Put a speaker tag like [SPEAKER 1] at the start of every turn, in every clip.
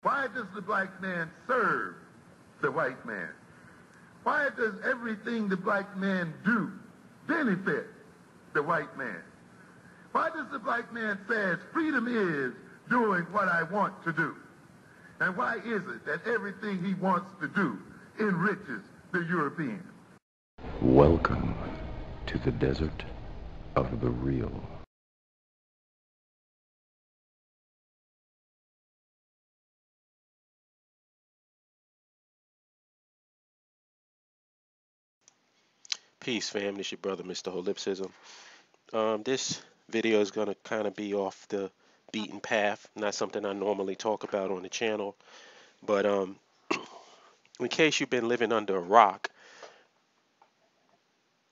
[SPEAKER 1] Why does the black man serve the white man? Why does everything the black man do benefit the white man? Why does the black man say freedom is doing what I want to do? And why is it that everything he wants to do enriches the European?
[SPEAKER 2] Welcome to the desert of the real.
[SPEAKER 3] Peace, fam. This your brother, Mr. Holipsism. This video is going to kind of be off the beaten path, not something I normally talk about on the channel. But in case you've been living under a rock,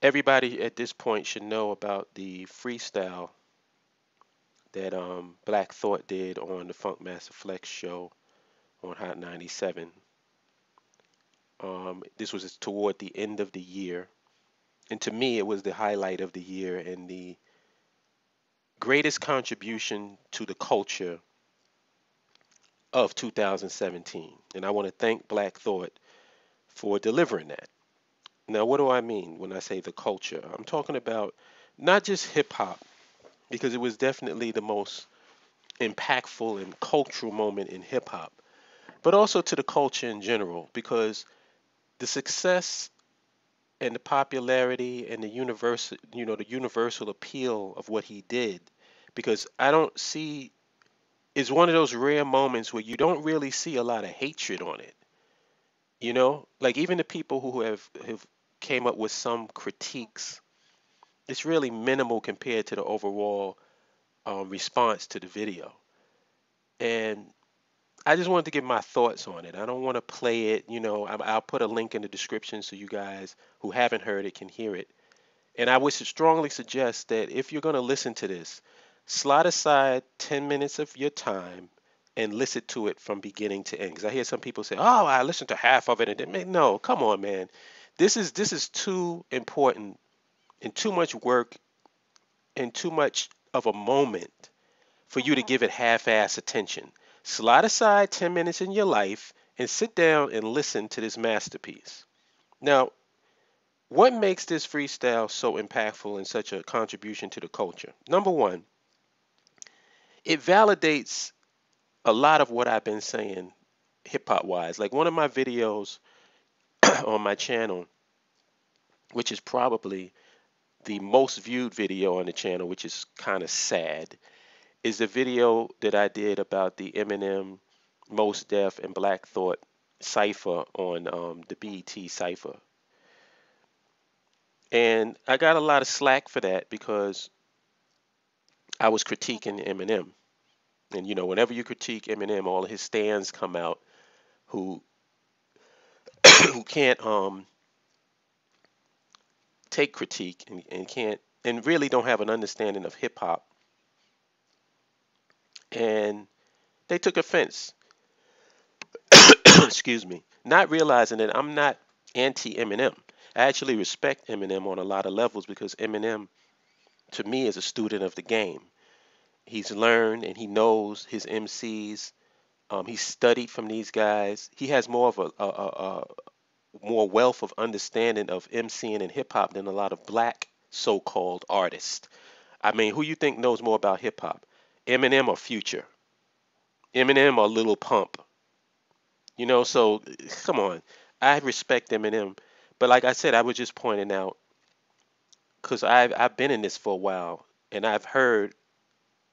[SPEAKER 3] everybody at this point should know about the freestyle that Black Thought did on the Funkmaster Flex show on Hot 97. This was toward the end of the year. And to me, it was the highlight of the year and the greatest contribution to the culture of 2017. And I want to thank Black Thought for delivering that. Now, what do I mean when I say the culture? I'm talking about not just hip hop, because it was definitely the most impactful and cultural moment in hip hop, but also to the culture in general, because the success and the popularity and the universal appeal of what he did, because I don't see, it's one of those rare moments where you don't really see a lot of hatred on it. You know, like even the people who have came up with some critiques, it's really minimal compared to the overall response to the video. And I just wanted to give my thoughts on it. I don't want to play it, I'll put a link in the description so you guys who haven't heard it can hear it. And I would strongly suggest that if you're going to listen to this, slide aside 10 minutes of your time and listen to it from beginning to end. Because I hear some people say, oh, I listened to half of it. And then, no, come on, man. This is too important and too much work and too much of a moment for you to give it half-ass attention. Slide aside 10 minutes in your life and sit down and listen to this masterpiece. Now, what makes this freestyle so impactful and such a contribution to the culture? Number one, it validates a lot of what I've been saying hip-hop wise. Like one of my videos on my channel, which is probably the most viewed video on the channel, which is kind of sad, is the video that I did about the Eminem, Mos Def, and Black Thought cipher on the BET cipher. And I got a lot of slack for that because I was critiquing Eminem. And whenever you critique Eminem, all of his stands come out who who can't take critique and can't and really don't have an understanding of hip hop. And they took offense. Excuse me. Not realizing that I'm not anti-Eminem. I actually respect Eminem on a lot of levels because Eminem, to me, is a student of the game. He's learned and he knows his MCs. He's studied from these guys. He has more of a more wealth of understanding of MCing and hip hop than a lot of black so-called artists. I mean, who you think knows more about hip hop? Eminem or Future? Eminem or Lil Pump? So come on. I respect Eminem, but like I said, I was just pointing out because I've been in this for a while and I've heard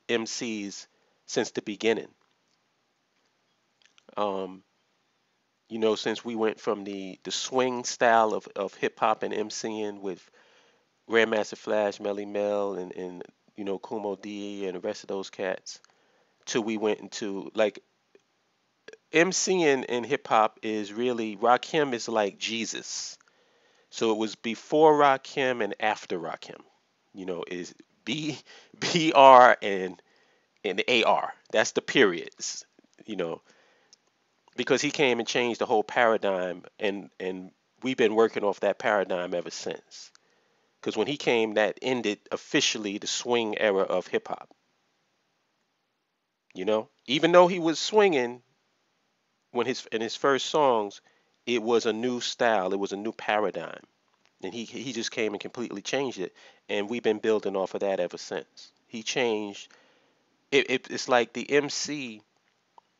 [SPEAKER 3] MCs since the beginning. Since we went from the swing style of hip hop and MCing with Grandmaster Flash, Melly Mel, and Kumo D and the rest of those cats, till we went into like MCing in hip hop is really Rakim is like Jesus. So it was before Rakim and after Rakim. Is BR and AR. That's the periods. Because he came and changed the whole paradigm, and we've been working off that paradigm ever since. Because when he came, that ended officially the swing era of hip hop. Even though he was swinging, when in his first songs, it was a new style, it was a new paradigm, and he just came and completely changed it, and we've been building off of that ever since. He changed it's like the MC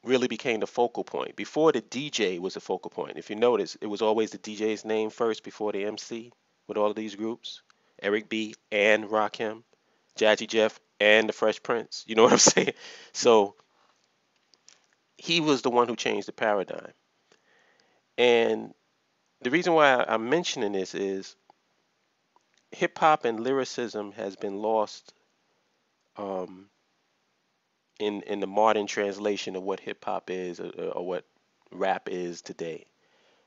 [SPEAKER 3] really became the focal point. Before, the DJ was the focal point. If you notice, it was always the DJ's name first before the MC with all of these groups. Eric B. and Rakim, Jazzy Jeff and the Fresh Prince. You know what I'm saying? So he was the one who changed the paradigm. And the reason why I'm mentioning this is hip hop and lyricism has been lost um, in the modern translation of what hip hop is, or what rap is today.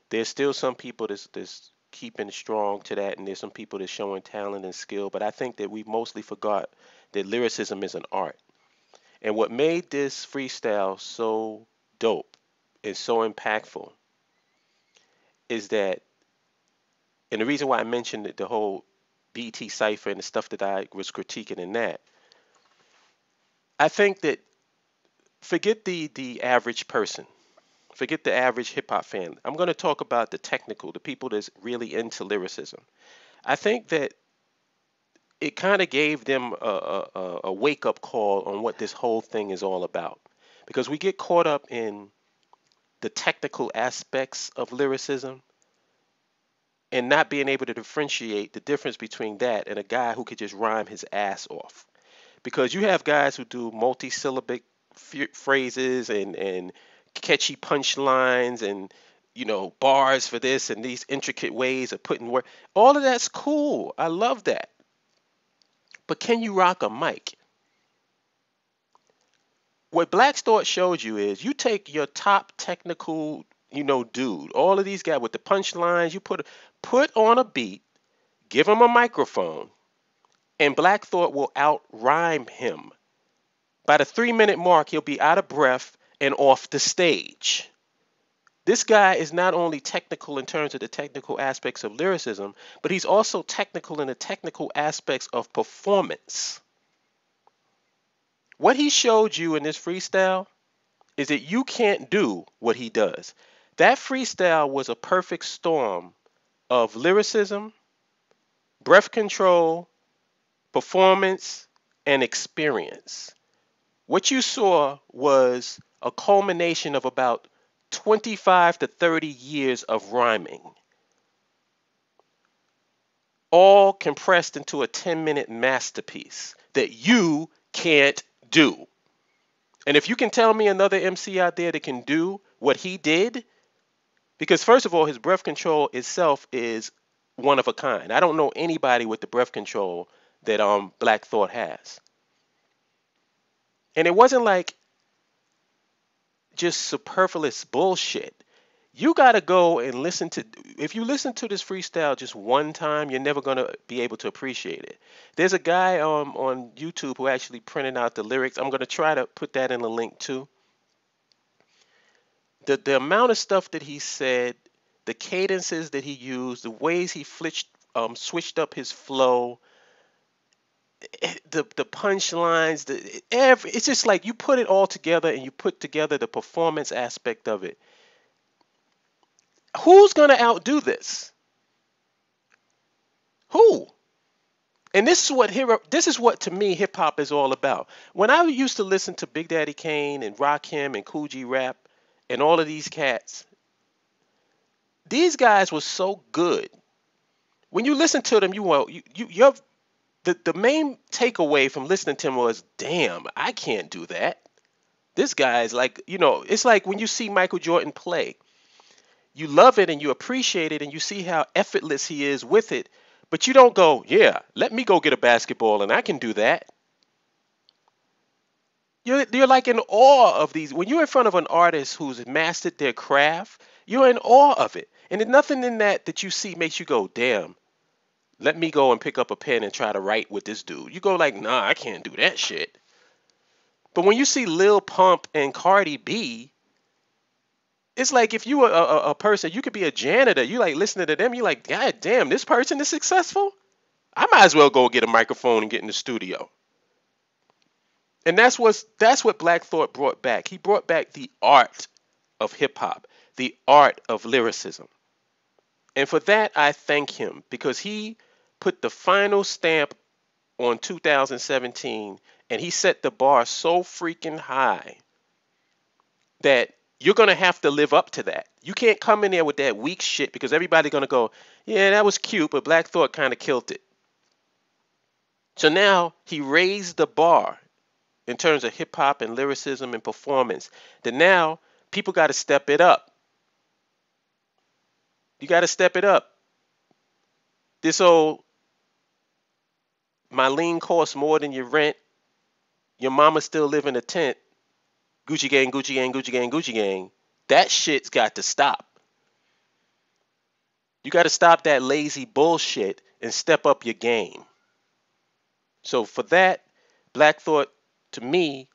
[SPEAKER 3] There's still some people that's keeping strong to that, and there's some people that's showing talent and skill. But I think that we mostly forgot that lyricism is an art. And what made this freestyle so dope and so impactful is that, and the reason why I mentioned the whole BT cipher and the stuff that I was critiquing in that, I think that forget the average person. Forget the average hip hop fan. I'm going to talk about the technical, the people that's really into lyricism. I think that it kind of gave them a wake up call on what this whole thing is all about. Because we get caught up in the technical aspects of lyricism and not being able to differentiate the difference between that and a guy who could just rhyme his ass off. Because you have guys who do multi-syllabic phrases and catchy punchlines and bars for this and these intricate ways of putting work. All of that's cool. I love that. But can you rock a mic? What Black Thought showed you is you take your top technical, dude, all of these guys with the punchlines, you put on a beat, give him a microphone, and Black Thought will out rhyme him. By the 3-minute mark, he'll be out of breath and off the stage. This guy is not only technical in terms of the technical aspects of lyricism, but he's also technical in the technical aspects of performance. What he showed you in this freestyle is that you can't do what he does. That freestyle was a perfect storm of lyricism, breath control, performance, and experience. What you saw was a culmination of about 25 to 30 years of rhyming, all compressed into a 10-minute masterpiece that you can't do. And if you can tell me another MC out there that can do what he did, because first of all, his breath control itself is one of a kind. I don't know anybody with the breath control that Black Thought has. And it wasn't like just superfluous bullshit. You got to go and listen to, if you listen to this freestyle just one time, you're never going to be able to appreciate it. There's a guy on YouTube who actually printed out the lyrics. I'm going to try to put that in the link too. The amount of stuff that he said, the cadences that he used, the ways he switched up his flow, the punchlines, it's just like you put it all together and you put together the performance aspect of it. Who's going to outdo this? Who? And this is what to me hip hop is all about. When I used to listen to Big Daddy Kane and Rakim and Kool G Rap and all of these cats, these guys were so good. When you listen to them, the main takeaway from listening to him was, damn, I can't do that. This guy is like, it's like when you see Michael Jordan play. You love it and you appreciate it and you see how effortless he is with it, but you don't go, yeah, let me go get a basketball and I can do that. You're like in awe of these. When you're in front of an artist who's mastered their craft, you're in awe of it. And there's nothing in that you see makes you go, damn, let me go and pick up a pen and try to write with this dude. You go like, nah, I can't do that shit. But when you see Lil Pump and Cardi B, it's like if you were a person, you could be a janitor. You like listening to them. You like, God damn, this person is successful. I might as well go get a microphone and get in the studio. And that's what Black Thought brought back. He brought back the art of hip hop, the art of lyricism. And for that, I thank him because he put the final stamp on 2017 and he set the bar so freaking high that you're going to have to live up to that. You can't come in there with that weak shit because everybody's going to go, yeah, that was cute, but Black Thought kind of killed it. So now he raised the bar in terms of hip hop and lyricism and performance. That now people got to step it up. You got to step it up. This old, my lean costs more than your rent. Your mama still live in a tent. Gucci gang, Gucci gang, Gucci gang, Gucci gang. That shit's got to stop. You got to stop that lazy bullshit and step up your game. So for that, Black Thought, to me,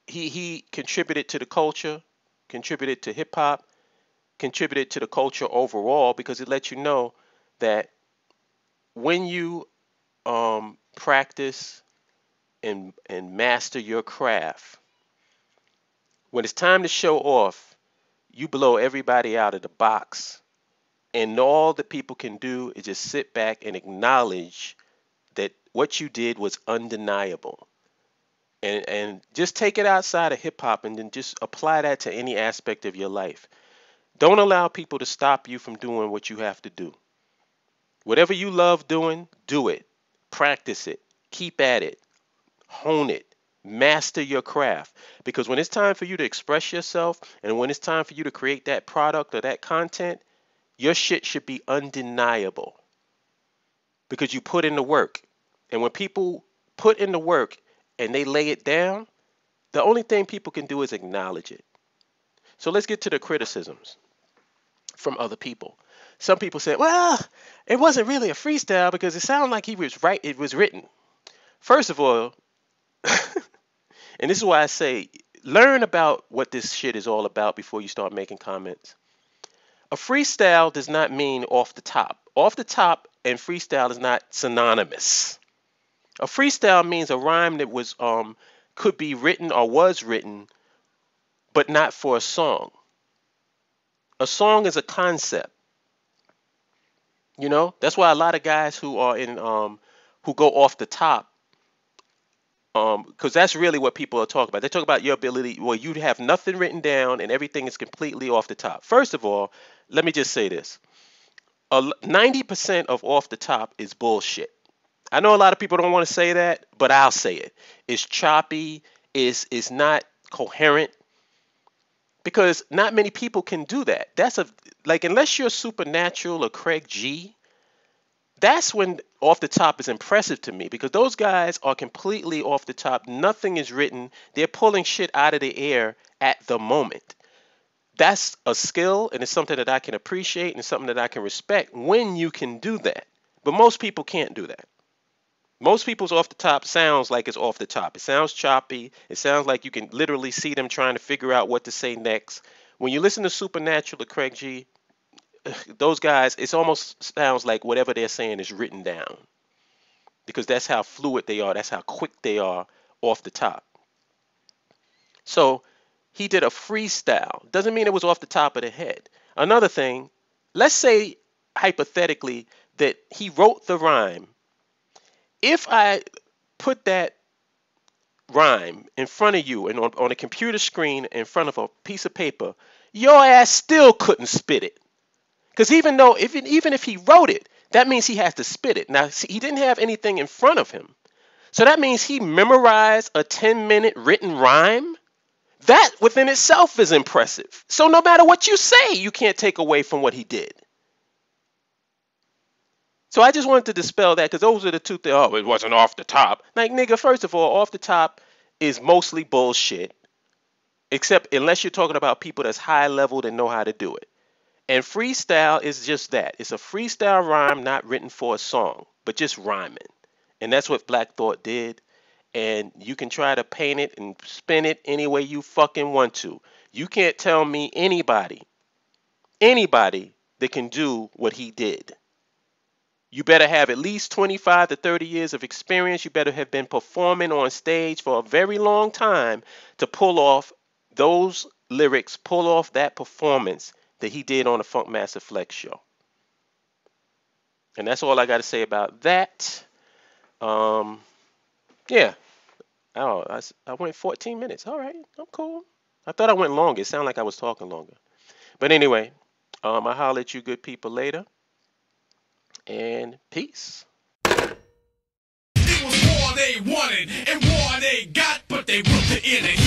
[SPEAKER 3] he contributed to the culture, contributed to hip hop, contributed to the culture overall because it lets you know that when you practice and master your craft, when it's time to show off, you blow everybody out of the box. And all that people can do is just sit back and acknowledge that what you did was undeniable. And just take it outside of hip hop and then just apply that to any aspect of your life. Don't allow people to stop you from doing what you have to do. Whatever you love doing, do it. Practice it. Keep at it. Hone it. Master your craft. Because when it's time for you to express yourself and when it's time for you to create that product or that content, your shit should be undeniable. Because you put in the work. And when people put in the work and they lay it down, the only thing people can do is acknowledge it. So let's get to the criticisms from other people. Some people said, well, it wasn't really a freestyle because it sounded like he was right. It was written. First of all, and this is why I say, learn about what this shit is all about before you start making comments. A freestyle does not mean off the top. Off the top and freestyle is not synonymous. A freestyle means a rhyme that was could be written or was written, but not for a song. A song is a concept. You know, that's why a lot of guys who are in who go off the top, because that's really what people are talking about. They talk about your ability. Well, you have nothing written down and everything is completely off the top. First of all, let me just say this: 90% of off the top is bullshit. I know a lot of people don't want to say that, but I'll say it. It's choppy. It's not coherent. Because not many people can do that. Unless you're Supernatural or Craig G, that's when off the top is impressive to me because those guys are completely off the top. Nothing is written. They're pulling shit out of the air at the moment. That's a skill and it's something that I can appreciate and something that I can respect when you can do that. But most people can't do that. Most people's off the top sounds like it's off the top. It sounds choppy. It sounds like you can literally see them trying to figure out what to say next. When you listen to Supernatural or Craig G, those guys, it almost sounds like whatever they're saying is written down. Because that's how fluid they are. That's how quick they are off the top. So he did a freestyle. Doesn't mean it was off the top of the head. Another thing, let's say hypothetically that he wrote the rhyme. If I put that rhyme in front of you and on a computer screen in front of a piece of paper, your ass still couldn't spit it. Because even if he wrote it, that means he has to spit it. Now, see, he didn't have anything in front of him. So that means he memorized a 10-minute written rhyme. That within itself is impressive. So no matter what you say, you can't take away from what he did. So I just wanted to dispel that because those are the two things. Oh, it wasn't off the top. Like, nigga, first of all, off the top is mostly bullshit. Except unless you're talking about people that's high level that know how to do it. And freestyle is just that. It's a freestyle rhyme not written for a song, but just rhyming. And that's what Black Thought did. And you can try to paint it and spin it any way you fucking want to. You can't tell me anybody that can do what he did. You better have at least 25 to 30 years of experience. You better have been performing on stage for a very long time to pull off those lyrics pull off that performance that he did on the Funk Master Flex show. And that's all I got to say about that. Yeah. Oh, I went 14 minutes. All right, I'm cool. I thought I went longer. It sounded like I was talking longer. But anyway, I'll holler at you good people later. And peace.
[SPEAKER 4] It was war they wanted and war they got, but they put the in it.